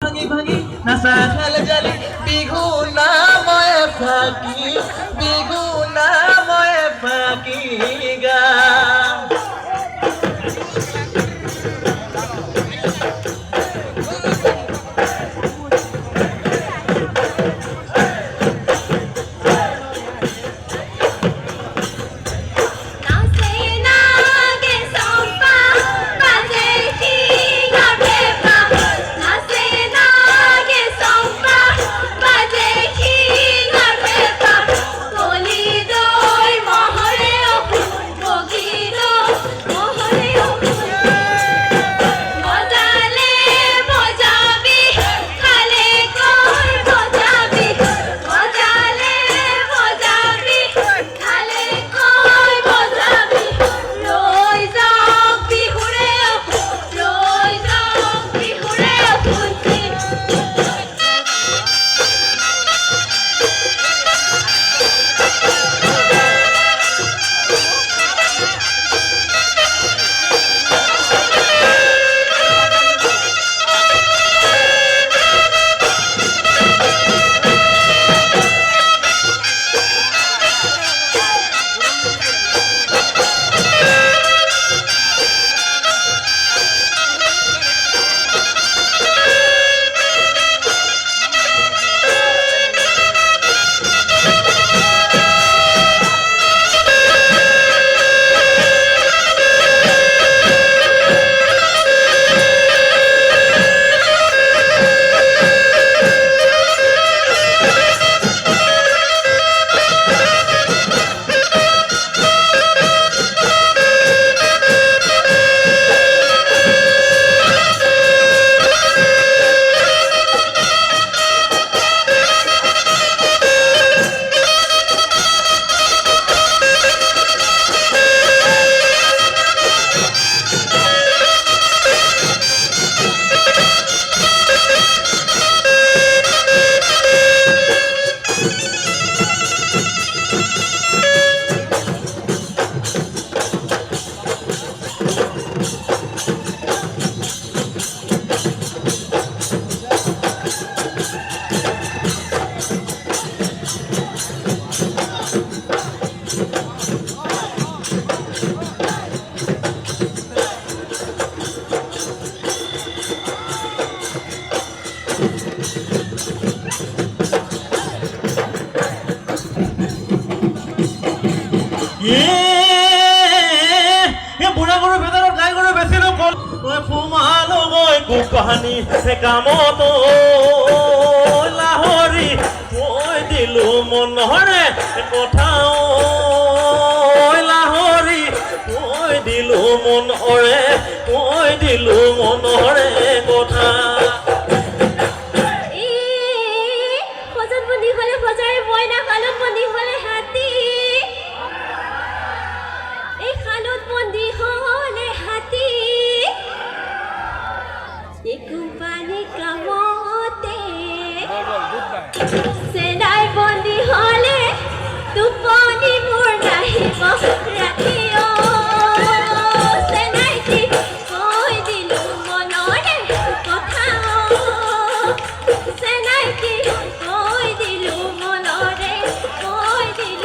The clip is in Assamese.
ভাঙি ভাঙি নাচা খেল জালি বিহু নাময়ে ফাকি বিহু নাময়ে ফাকি গা বুঢ়া গৰু ভিতৰত গাই গৰু বেচিলো কল সোমালো গৈ গোহানি কামত লাহৰি কৈ দিলো মনৰে কথা লাহৰি কৈ দিলো মনৰে কথা সেনাই বন্দী হলে টোপনি মোৰ নাহিব ৰাতি সেনাইটি কৈ দিলো মনৰে কথা সেনাইটি কৈ দিলো মনৰে কথা